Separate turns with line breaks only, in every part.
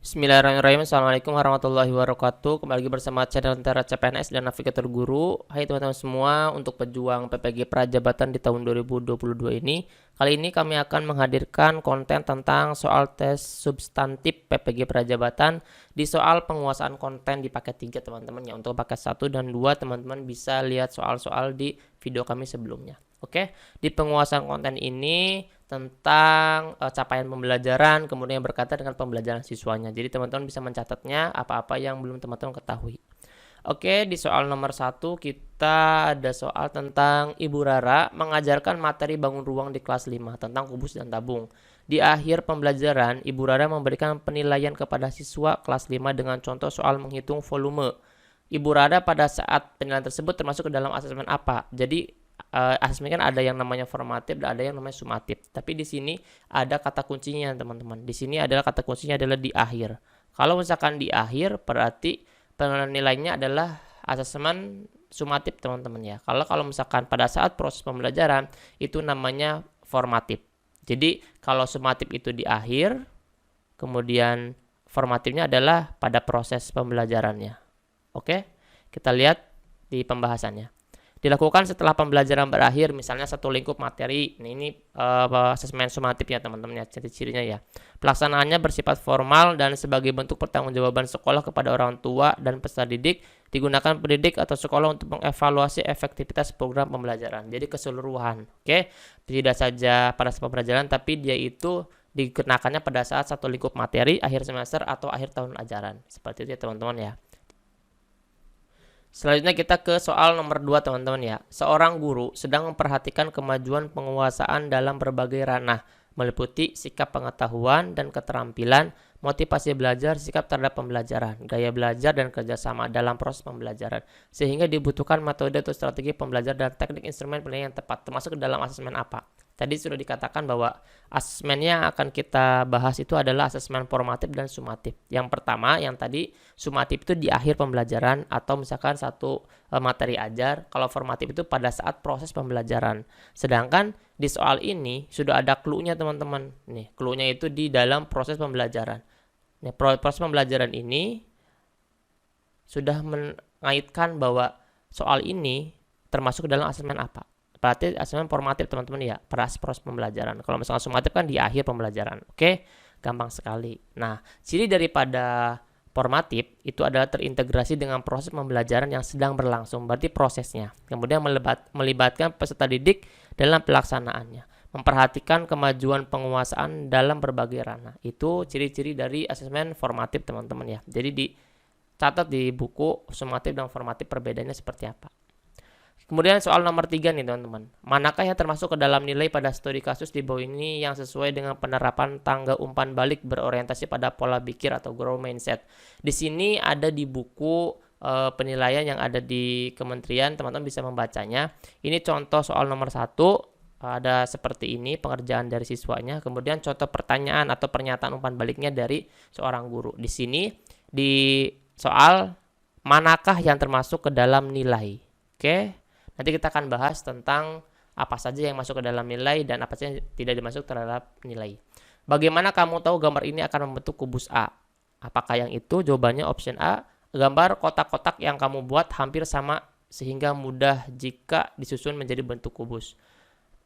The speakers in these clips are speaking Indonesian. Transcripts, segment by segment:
Bismillahirrahmanirrahim. Assalamualaikum warahmatullahi wabarakatuh. Kembali lagi bersama channel Tentara CPNS dan Navigator Guru. Hai teman-teman semua, untuk pejuang PPG Prajabatan di tahun 2022 ini, kali ini kami akan menghadirkan konten tentang soal tes substantif PPG Prajabatan di soal penguasaan konten di paket 3 teman-teman ya. Untuk paket 1 dan 2 teman-teman bisa lihat soal-soal di video kami sebelumnya. Oke, di penguasaan konten ini tentang capaian pembelajaran, kemudian berkaitan dengan pembelajaran siswanya. Jadi teman-teman bisa mencatatnya apa-apa yang belum teman-teman ketahui. Oke, di soal nomor 1 kita ada soal tentang Ibu Rara mengajarkan materi bangun ruang di kelas 5 tentang kubus dan tabung. Di akhir pembelajaran, Ibu Rara memberikan penilaian kepada siswa kelas 5 dengan contoh soal menghitung volume. Ibu Rara pada saat penilaian tersebut termasuk ke dalam asesmen apa? Jadi asesmen kan ada yang namanya formatif dan ada yang namanya sumatif. Tapi di sini ada kata kuncinya teman-teman. Di sini adalah kata kuncinya adalah di akhir. Kalau misalkan di akhir berarti penilaiannya adalah asesmen sumatif teman-teman ya. Kalau misalkan pada saat proses pembelajaran itu namanya formatif. Jadi kalau sumatif itu di akhir, kemudian formatifnya adalah pada proses pembelajarannya. Oke, kita lihat di pembahasannya. Dilakukan setelah pembelajaran berakhir, misalnya satu lingkup materi. Ini asesmen sumatif ya teman-teman ya, ciri-cirinya ya. Pelaksanaannya bersifat formal dan sebagai bentuk pertanggungjawaban sekolah kepada orang tua dan peserta didik, digunakan pendidik atau sekolah untuk mengevaluasi efektivitas program pembelajaran. Jadi keseluruhan, oke? Tidak saja pada saat pembelajaran, tapi dia itu dikenakannya pada saat satu lingkup materi, akhir semester atau akhir tahun ajaran. Seperti itu ya teman-teman ya. Selanjutnya kita ke soal nomor 2 teman-teman ya. Seorang guru sedang memperhatikan kemajuan penguasaan dalam berbagai ranah, meliputi sikap pengetahuan dan keterampilan, motivasi belajar, sikap terhadap pembelajaran, gaya belajar dan kerjasama dalam proses pembelajaran. Sehingga dibutuhkan metode atau strategi pembelajaran dan teknik instrumen penilaian yang tepat, termasuk ke dalam asesmen apa. Tadi sudah dikatakan bahwa asesmen yang akan kita bahas itu adalah asesmen formatif dan sumatif. Yang pertama, yang tadi sumatif itu di akhir pembelajaran atau misalkan satu materi ajar. Kalau formatif itu pada saat proses pembelajaran. Sedangkan di soal ini sudah ada clue-nya teman-teman. Nih, clue-nya itu di dalam proses pembelajaran. Nih, proses pembelajaran ini sudah mengaitkan bahwa soal ini termasuk dalam asesmen apa. Berarti asesmen formatif teman-teman ya, pada proses pembelajaran. Kalau misalnya sumatif kan di akhir pembelajaran. Oke, gampang sekali. Nah, ciri daripada formatif itu adalah terintegrasi dengan proses pembelajaran yang sedang berlangsung, berarti prosesnya. Kemudian melibatkan peserta didik dalam pelaksanaannya. Memperhatikan kemajuan penguasaan dalam berbagai ranah. Itu ciri-ciri dari asesmen formatif teman-teman ya. Jadi dicatat di buku sumatif dan formatif perbedaannya seperti apa. Kemudian soal nomor 3 nih teman-teman. Manakah yang termasuk ke dalam nilai pada studi kasus di bawah ini yang sesuai dengan penerapan tangga umpan balik berorientasi pada pola pikir atau growth mindset. Di sini ada di buku penilaian yang ada di kementerian, teman-teman bisa membacanya. Ini contoh soal nomor 1, ada seperti ini pengerjaan dari siswanya. Kemudian contoh pertanyaan atau pernyataan umpan baliknya dari seorang guru. Di sini di soal manakah yang termasuk ke dalam nilai. Oke. Nanti kita akan bahas tentang apa saja yang masuk ke dalam nilai dan apa saja yang tidak dimasuk terhadap nilai. Bagaimana kamu tahu gambar ini akan membentuk kubus A? Apakah yang itu? Jawabannya option A. Gambar kotak-kotak yang kamu buat hampir sama sehingga mudah jika disusun menjadi bentuk kubus.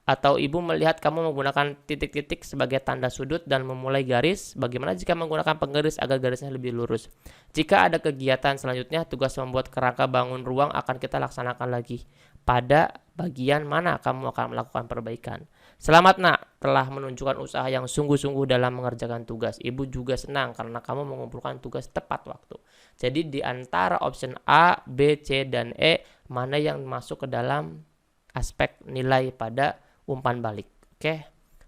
Atau ibu melihat kamu menggunakan titik-titik sebagai tanda sudut dan memulai garis. Bagaimana jika menggunakan penggaris agar garisnya lebih lurus? Jika ada kegiatan selanjutnya, tugas membuat kerangka bangun ruang akan kita laksanakan lagi. Pada bagian mana kamu akan melakukan perbaikan? Selamat nak, telah menunjukkan usaha yang sungguh-sungguh dalam mengerjakan tugas. Ibu juga senang karena kamu mengumpulkan tugas tepat waktu. Jadi di antara option A, B, C, dan E, mana yang masuk ke dalam aspek nilai pada umpan balik. Oke.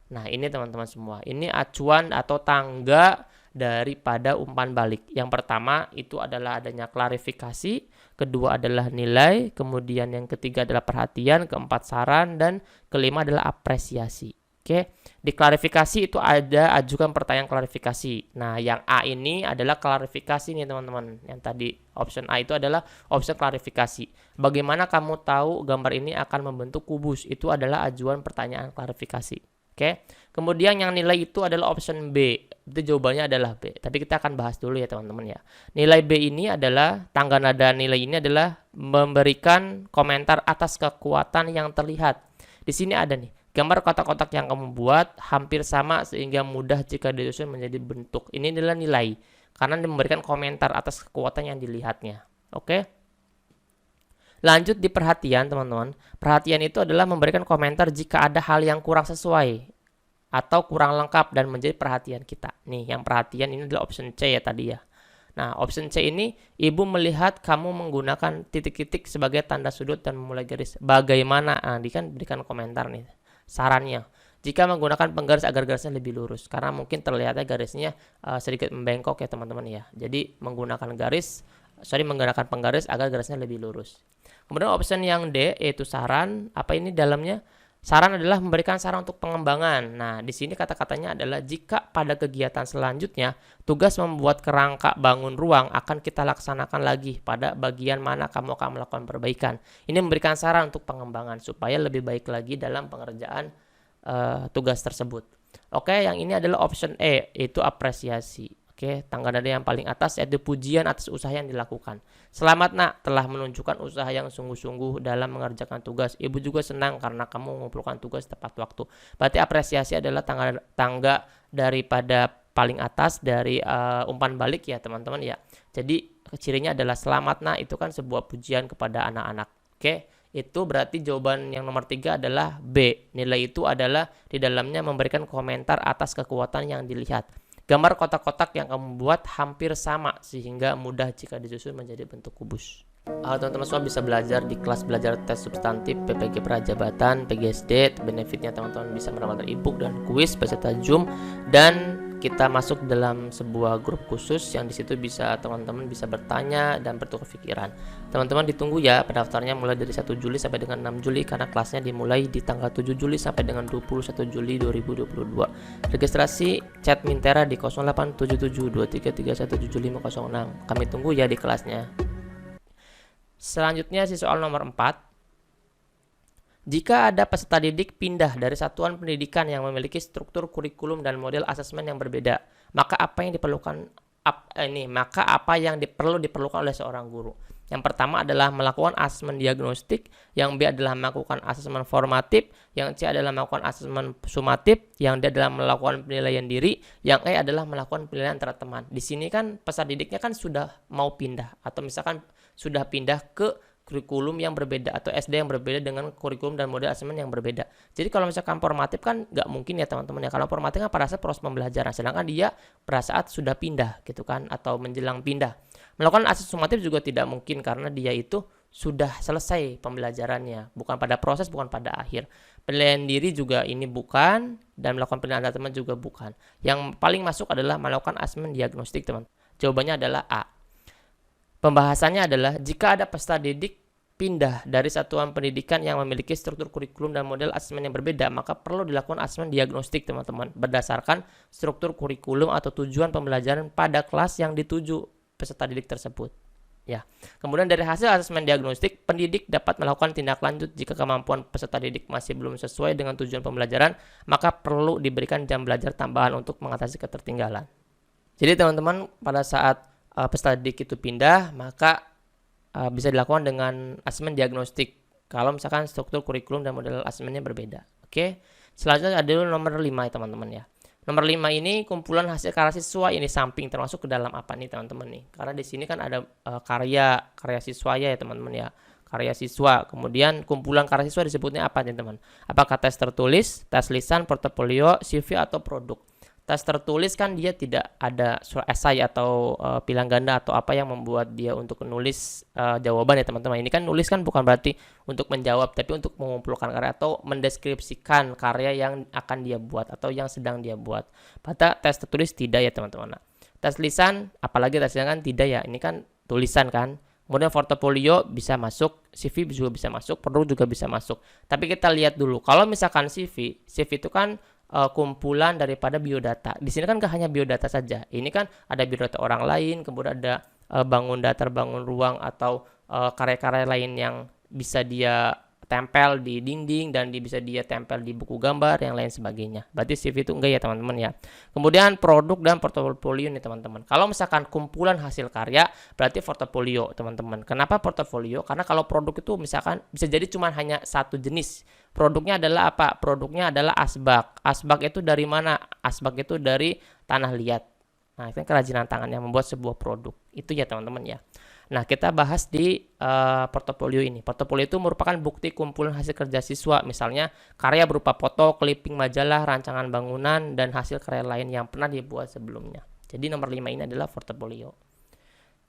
Nah, ini teman-teman semua. Ini acuan atau tangga daripada umpan balik. Yang pertama itu adalah adanya klarifikasi, kedua adalah nilai, kemudian yang ketiga adalah perhatian, keempat saran, dan kelima adalah apresiasi. Oke. Di klarifikasi itu ada ajukan pertanyaan klarifikasi. Nah, yang A ini adalah klarifikasi nih teman-teman. Yang tadi option A itu adalah option klarifikasi. Bagaimana kamu tahu gambar ini akan membentuk kubus? Itu adalah ajuan pertanyaan klarifikasi. Oke. Kemudian yang nilai itu adalah option B. Itu jawabannya adalah B. Tapi kita akan bahas dulu ya teman-teman ya. Nilai B ini adalah, tangga nada nilai ini adalah memberikan komentar atas kekuatan yang terlihat. Di sini ada nih, gambar kotak-kotak yang kamu buat hampir sama sehingga mudah jika disusun menjadi bentuk. Ini adalah nilai. Karena memberikan komentar atas kekuatan yang dilihatnya. Oke. Lanjut di perhatian teman-teman. Perhatian itu adalah memberikan komentar jika ada hal yang kurang sesuai atau kurang lengkap dan menjadi perhatian kita. Nih, yang perhatian ini adalah option C ya tadi ya. Nah, option C ini, ibu melihat kamu menggunakan titik-titik sebagai tanda sudut dan memulai garis. Bagaimana? Nah, dia kan berikan komentar nih. Sarannya, jika menggunakan penggaris agar garisnya lebih lurus. Karena mungkin terlihatnya garisnya sedikit membengkok ya teman-teman ya. Jadi menggunakan penggaris agar garisnya lebih lurus. Kemudian option yang D yaitu saran. Apa ini dalamnya? Saran adalah memberikan saran untuk pengembangan. Nah, di sini kata-katanya adalah jika pada kegiatan selanjutnya tugas membuat kerangka bangun ruang akan kita laksanakan lagi pada bagian mana kamu akan melakukan perbaikan. Ini memberikan saran untuk pengembangan supaya lebih baik lagi dalam pengerjaan tugas tersebut. Oke, yang ini adalah option E yaitu apresiasi. Oke, tangga nada yang paling atas yaitu pujian atas usaha yang dilakukan. Selamat nak, telah menunjukkan usaha yang sungguh-sungguh dalam mengerjakan tugas. Ibu juga senang karena kamu mengumpulkan tugas tepat waktu. Berarti apresiasi adalah tangga daripada paling atas dari umpan balik ya teman-teman ya. Jadi cirinya adalah selamat nak, itu kan sebuah pujian kepada anak-anak. Oke, itu berarti jawaban yang nomor 3 adalah B. Nilai itu adalah di dalamnya memberikan komentar atas kekuatan yang dilihat. Gambar kotak-kotak yang kamu buat hampir sama sehingga mudah jika disusun menjadi bentuk kubus. Teman-teman semua bisa belajar di kelas belajar tes substantif PPG Prajabatan, PGSD. Benefitnya teman-teman bisa mendapatkan ebook dan kuis beserta Zoom, dan kita masuk dalam sebuah grup khusus yang disitu bisa teman-teman bisa bertanya dan bertukar pikiran. Teman-teman ditunggu ya pendaftarnya mulai dari 1 Juli sampai dengan 6 Juli karena kelasnya dimulai di tanggal 7 Juli sampai dengan 21 Juli 2022. Registrasi chat Mintera di 087723317506. Kami tunggu ya di kelasnya. Selanjutnya si soal nomor 4. Jika ada peserta didik pindah dari satuan pendidikan yang memiliki struktur kurikulum dan model asesmen yang berbeda, maka apa yang diperlukan diperlukan oleh seorang guru? Yang pertama adalah melakukan asesmen diagnostik, yang B adalah melakukan asesmen formatif, yang C adalah melakukan asesmen sumatif, yang D adalah melakukan penilaian diri, yang E adalah melakukan penilaian antara teman. Di sini kan peserta didiknya kan sudah mau pindah atau misalkan sudah pindah ke kurikulum yang berbeda atau SD yang berbeda dengan kurikulum dan model asesmen yang berbeda. Jadi kalau misalkan formatif kan nggak mungkin ya teman-teman ya. Kalau formatif kan pada saat proses pembelajaran, sedangkan dia pada saat sudah pindah gitu kan atau menjelang pindah. Melakukan asesmen sumatif juga tidak mungkin karena dia itu sudah selesai pembelajarannya, bukan pada proses, bukan pada akhir. Penilaian diri juga ini bukan, dan melakukan penilaian antar teman juga bukan. Yang paling masuk adalah melakukan asesmen diagnostik teman. Jawabannya adalah A. Pembahasannya adalah jika ada peserta didik pindah dari satuan pendidikan yang memiliki struktur kurikulum dan model asesmen yang berbeda, maka perlu dilakukan asesmen diagnostik teman-teman berdasarkan struktur kurikulum atau tujuan pembelajaran pada kelas yang dituju peserta didik tersebut. Ya. Kemudian dari hasil asesmen diagnostik, pendidik dapat melakukan tindak lanjut jika kemampuan peserta didik masih belum sesuai dengan tujuan pembelajaran, maka perlu diberikan jam belajar tambahan untuk mengatasi ketertinggalan. Jadi teman-teman pada saat peserta didik itu pindah, maka bisa dilakukan dengan asesmen diagnostik kalau misalkan struktur kurikulum dan model asesmennya berbeda. Oke. Selanjutnya ada nomor 5 ya teman-teman ya. Nomor 5 ini kumpulan hasil karya siswa ini samping termasuk ke dalam apa nih teman-teman nih? Karena di sini kan ada karya siswa ya teman-teman ya. Karya siswa. Kemudian kumpulan karya siswa disebutnya apa nih teman? Apakah tes tertulis, tes lisan, portofolio, CV atau produk? Tes tertulis kan dia tidak ada surat esai atau pilihan ganda atau apa yang membuat dia untuk menulis jawaban ya teman-teman. Ini kan nulis kan bukan berarti untuk menjawab, tapi untuk mengumpulkan karya atau mendeskripsikan karya yang akan dia buat atau yang sedang dia buat. Pada tes tertulis tidak ya teman-teman. Nah, tes lisan, apalagi tes lisan kan tidak ya. Ini kan tulisan kan. Kemudian portofolio bisa masuk, CV juga bisa masuk, produk juga bisa masuk. Tapi kita lihat dulu, kalau misalkan CV itu kan kumpulan daripada biodata. Di sini kan gak hanya biodata saja. Ini kan ada biodata orang lain, kemudian ada bangun datar, bangun ruang atau karya-karya lain yang bisa dia tempel di dinding dan bisa dia tempel di buku gambar yang lain sebagainya. Berarti CV itu enggak ya teman-teman ya. Kemudian produk dan portofolio nih teman-teman. Kalau misalkan kumpulan hasil karya berarti portofolio teman-teman. Kenapa portofolio? Karena kalau produk itu misalkan bisa jadi cuma hanya satu jenis. Produknya adalah apa? Produknya adalah asbak. Asbak itu dari mana? Asbak itu dari tanah liat. Nah, itu kerajinan tangan yang membuat sebuah produk. Itu ya teman-teman ya. Nah, kita bahas di portofolio ini. Portofolio itu merupakan bukti kumpulan hasil kerja siswa, misalnya karya berupa foto, clipping majalah, rancangan bangunan, dan hasil karya lain yang pernah dibuat sebelumnya. Jadi nomor 5 ini adalah portofolio.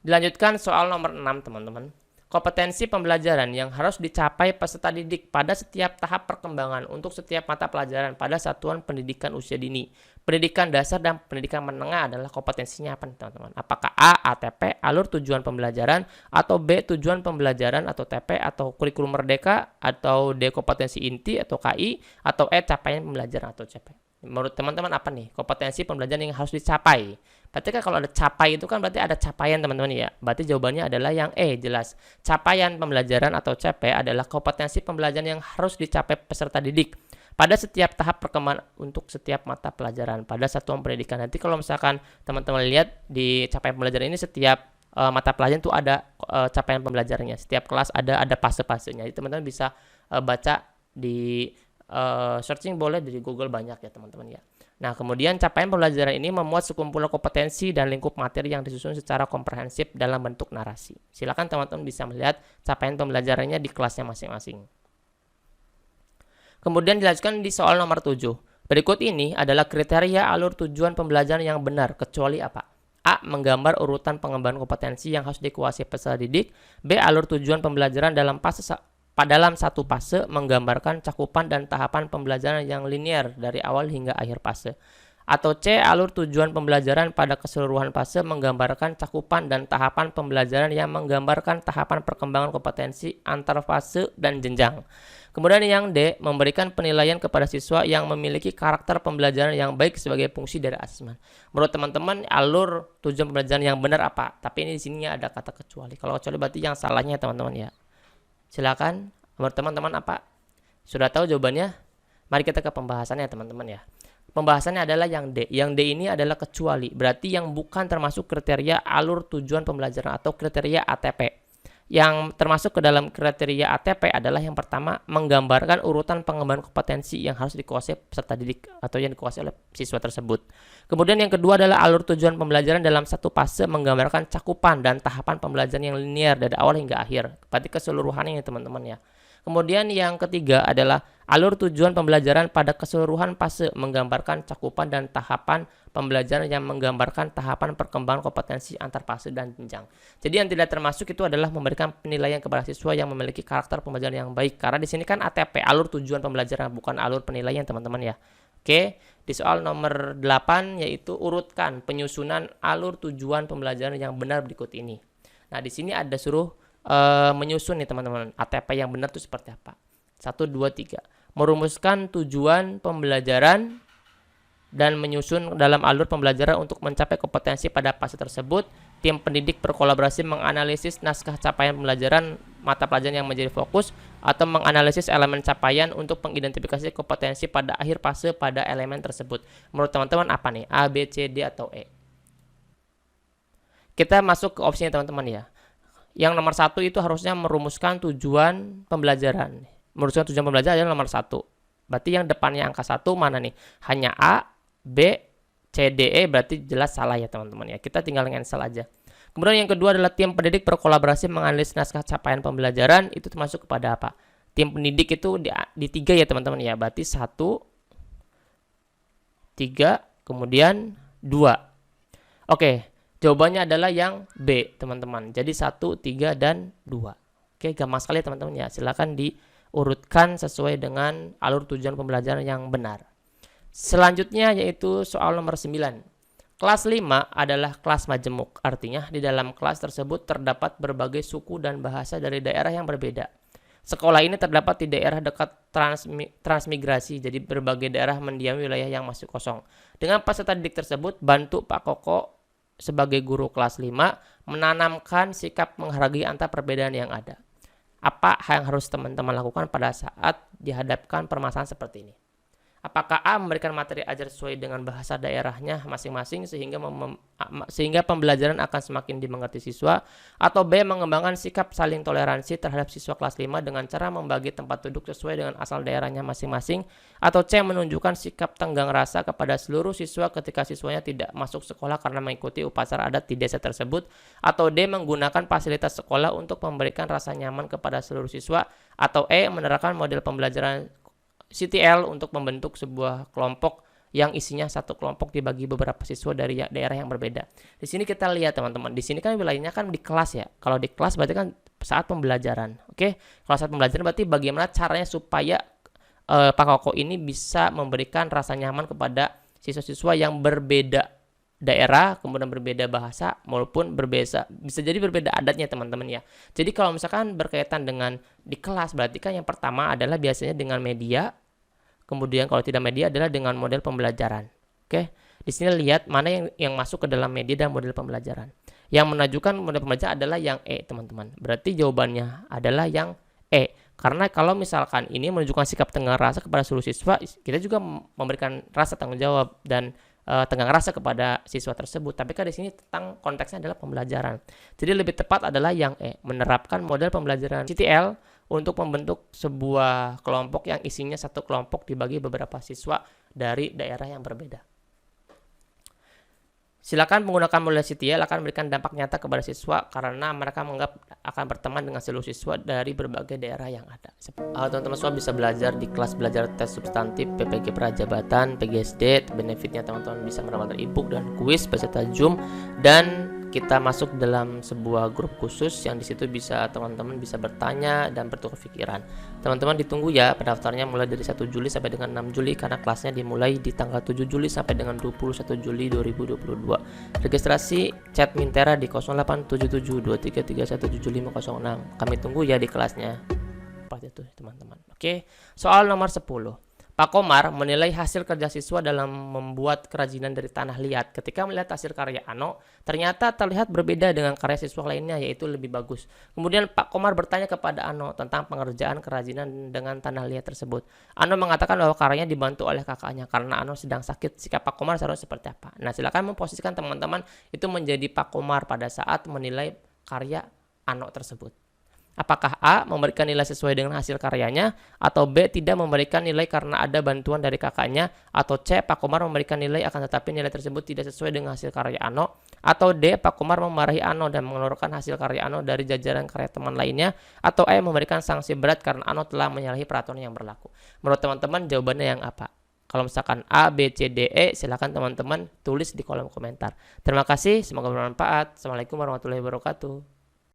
Dilanjutkan soal nomor 6 teman-teman. Kompetensi pembelajaran yang harus dicapai peserta didik pada setiap tahap perkembangan untuk setiap mata pelajaran pada satuan pendidikan usia dini. Pendidikan dasar dan pendidikan menengah adalah kompetensinya apa teman-teman? Apakah A. ATP, alur tujuan pembelajaran, atau B. tujuan pembelajaran atau TP, atau kurikulum merdeka, atau D. kompetensi inti atau KI, atau E. capaian pembelajaran atau CP? Menurut teman-teman apa nih kompetensi pembelajaran yang harus dicapai? Berarti kan kalau ada capai itu kan berarti ada capaian teman-teman ya. Berarti jawabannya adalah yang E, jelas. Capaian pembelajaran atau CP adalah kompetensi pembelajaran yang harus dicapai peserta didik pada setiap tahap perkembangan untuk setiap mata pelajaran pada satuan pendidikan. Nanti kalau misalkan teman-teman lihat di capaian pembelajaran ini setiap mata pelajaran itu ada capaian pembelajarannya. Setiap kelas ada fase-fasenya. Jadi teman-teman bisa baca di searching boleh dari Google banyak ya teman-teman ya. Nah, kemudian capaian pembelajaran ini memuat sekumpulan kompetensi dan lingkup materi yang disusun secara komprehensif dalam bentuk narasi. Silakan teman-teman bisa melihat capaian pembelajarannya di kelasnya masing-masing. Kemudian dilanjutkan di soal nomor 7. Berikut ini adalah kriteria alur tujuan pembelajaran yang benar, kecuali apa? A. Menggambar urutan pengembangan kompetensi yang harus dikuasai peserta didik. B. Alur tujuan pembelajaran dalam satu fase menggambarkan cakupan dan tahapan pembelajaran yang linear dari awal hingga akhir fase. Atau C. Alur tujuan pembelajaran pada keseluruhan fase menggambarkan cakupan dan tahapan pembelajaran yang menggambarkan tahapan perkembangan kompetensi antar fase dan jenjang. Kemudian yang D. Memberikan penilaian kepada siswa yang memiliki karakter pembelajaran yang baik sebagai fungsi dari asesmen. Menurut teman-teman alur tujuan pembelajaran yang benar apa? Tapi ini di sini ada kata kecuali. Kalau kecuali berarti yang salahnya teman-teman ya. Silakan, menurut teman-teman apa? Sudah tahu jawabannya? Mari kita ke pembahasannya teman-teman ya. Pembahasannya adalah yang D. Yang D ini adalah kecuali, berarti yang bukan termasuk kriteria alur tujuan pembelajaran atau kriteria ATP. Yang termasuk ke dalam kriteria ATP adalah yang pertama, menggambarkan urutan pengembangan kompetensi yang harus dikuasai peserta didik atau yang dikuasai oleh siswa tersebut. Kemudian yang kedua adalah alur tujuan pembelajaran dalam satu fase menggambarkan cakupan dan tahapan pembelajaran yang linear dari awal hingga akhir. Berarti keseluruhannya teman-teman ya. Kemudian yang ketiga adalah alur tujuan pembelajaran pada keseluruhan fase menggambarkan cakupan dan tahapan pembelajaran yang menggambarkan tahapan perkembangan kompetensi antar fase dan jenjang. Jadi yang tidak termasuk itu adalah memberikan penilaian kepada siswa yang memiliki karakter pembelajaran yang baik. Karena di sini kan ATP, alur tujuan pembelajaran, bukan alur penilaian teman-teman ya. Oke, di soal nomor 8 yaitu urutkan penyusunan alur tujuan pembelajaran yang benar berikut ini. Nah, di sini ada suruh menyusun nih teman-teman. ATP yang benar itu seperti apa? 1, 2, 3. Merumuskan tujuan pembelajaran dan menyusun dalam alur pembelajaran untuk mencapai kompetensi pada fase tersebut. Tim pendidik berkolaborasi menganalisis naskah capaian pembelajaran mata pelajaran yang menjadi fokus atau menganalisis elemen capaian untuk mengidentifikasi kompetensi pada akhir fase pada elemen tersebut. Menurut teman-teman apa nih? A, B, C, D, atau E? Kita masuk ke opsinya teman-teman ya. Yang nomor 1 itu harusnya merumuskan tujuan pembelajaran. Merumuskan tujuan pembelajaran adalah nomor 1. Berarti yang depannya angka 1 mana nih? Hanya A, B, C, D, E berarti jelas salah ya teman-teman ya. Kita tinggal cancel aja. Kemudian yang kedua adalah tim pendidik berkolaborasi menganalisis naskah capaian pembelajaran. Itu termasuk kepada apa? Tim pendidik itu di 3 ya teman-teman ya. Berarti 1, 3, kemudian 2. Oke. Jawabannya adalah yang B, teman-teman. Jadi 1, 3, dan 2. Oke, gampang sekali teman-teman ya. Silakan diurutkan sesuai dengan alur tujuan pembelajaran yang benar. Selanjutnya yaitu soal nomor 9. Kelas 5 adalah kelas majemuk. Artinya di dalam kelas tersebut terdapat berbagai suku dan bahasa dari daerah yang berbeda. Sekolah ini terdapat di daerah dekat transmigrasi, jadi berbagai daerah mendiami wilayah yang masih kosong. Dengan peserta didik tersebut, bantu Pak Koko sebagai guru kelas 5 menanamkan sikap menghargai antar perbedaan yang ada. Apa yang harus teman-teman lakukan pada saat dihadapkan permasalahan seperti ini? Apakah A memberikan materi ajar sesuai dengan bahasa daerahnya masing-masing sehingga pembelajaran akan semakin dimengerti siswa, atau B mengembangkan sikap saling toleransi terhadap siswa kelas 5 dengan cara membagi tempat duduk sesuai dengan asal daerahnya masing-masing, atau C menunjukkan sikap tenggang rasa kepada seluruh siswa ketika siswanya tidak masuk sekolah karena mengikuti upacara adat di desa tersebut, atau D menggunakan fasilitas sekolah untuk memberikan rasa nyaman kepada seluruh siswa, atau E menerapkan model pembelajaran CTL untuk membentuk sebuah kelompok yang isinya satu kelompok dibagi beberapa siswa dari daerah yang berbeda. Di sini kita lihat teman-teman, di sini kan wilayahnya kan di kelas ya. Kalau di kelas berarti kan saat pembelajaran. Oke, kalau saat pembelajaran berarti bagaimana caranya supaya Pak Koko ini bisa memberikan rasa nyaman kepada siswa-siswa yang berbeda daerah, kemudian berbeda bahasa, maupun bisa jadi berbeda adatnya teman-teman ya. Jadi kalau misalkan berkaitan dengan di kelas, berarti kan yang pertama adalah biasanya dengan media. Kemudian kalau tidak media adalah dengan model pembelajaran. Oke, di sini lihat mana yang masuk ke dalam media dan model pembelajaran. Yang menunjukkan model pembelajaran adalah yang E, teman-teman. Berarti jawabannya adalah yang E. Karena kalau misalkan ini menunjukkan sikap tenggang rasa kepada seluruh siswa, kita juga memberikan rasa tanggung jawab dan tenggang rasa kepada siswa tersebut. Tapi kan di sini tentang konteksnya adalah pembelajaran. Jadi lebih tepat adalah yang E, menerapkan model pembelajaran CTL untuk membentuk sebuah kelompok yang isinya satu kelompok dibagi beberapa siswa dari daerah yang berbeda. Silakan menggunakan model CTL akan memberikan dampak nyata kepada siswa karena mereka menganggap akan berteman dengan seluruh siswa dari berbagai daerah yang ada. Teman-teman semua bisa belajar di kelas belajar tes substantif PPG Prajabatan, PGSD. Benefitnya teman-teman bisa mendapatkan e-book dan kuis beserta Zoom, dan kita masuk dalam sebuah grup khusus yang disitu bisa teman-teman bisa bertanya dan bertukar pikiran. Teman-teman ditunggu ya pendaftarnya mulai dari 1 Juli sampai dengan 6 Juli karena kelasnya dimulai di tanggal 7 Juli sampai dengan 21 Juli 2022. Registrasi chat Mintera di 087723317506. Kami tunggu ya di kelasnya. Seperti itu teman-teman. Oke, soal nomor 10. Pak Komar menilai hasil kerja siswa dalam membuat kerajinan dari tanah liat. Ketika melihat hasil karya Ano, ternyata terlihat berbeda dengan karya siswa lainnya, yaitu lebih bagus. Kemudian Pak Komar bertanya kepada Ano tentang pengerjaan kerajinan dengan tanah liat tersebut. Ano mengatakan bahwa karyanya dibantu oleh kakaknya karena Ano sedang sakit. Sikap Pak Komar seharusnya seperti apa? Nah, silakan memposisikan teman-teman itu menjadi Pak Komar pada saat menilai karya Ano tersebut. Apakah A memberikan nilai sesuai dengan hasil karyanya, atau B tidak memberikan nilai karena ada bantuan dari kakaknya, atau C Pak Komar memberikan nilai akan tetapi nilai tersebut tidak sesuai dengan hasil karya Ano, atau D Pak Komar memarahi Ano dan mengeluarkan hasil karya Ano dari jajaran karya teman lainnya, atau E memberikan sanksi berat karena Ano telah menyalahi peraturan yang berlaku. Menurut teman-teman jawabannya yang apa? Kalau misalkan A, B, C, D, E, silakan teman-teman tulis di kolom komentar. Terima kasih, semoga bermanfaat. Assalamualaikum warahmatullahi wabarakatuh.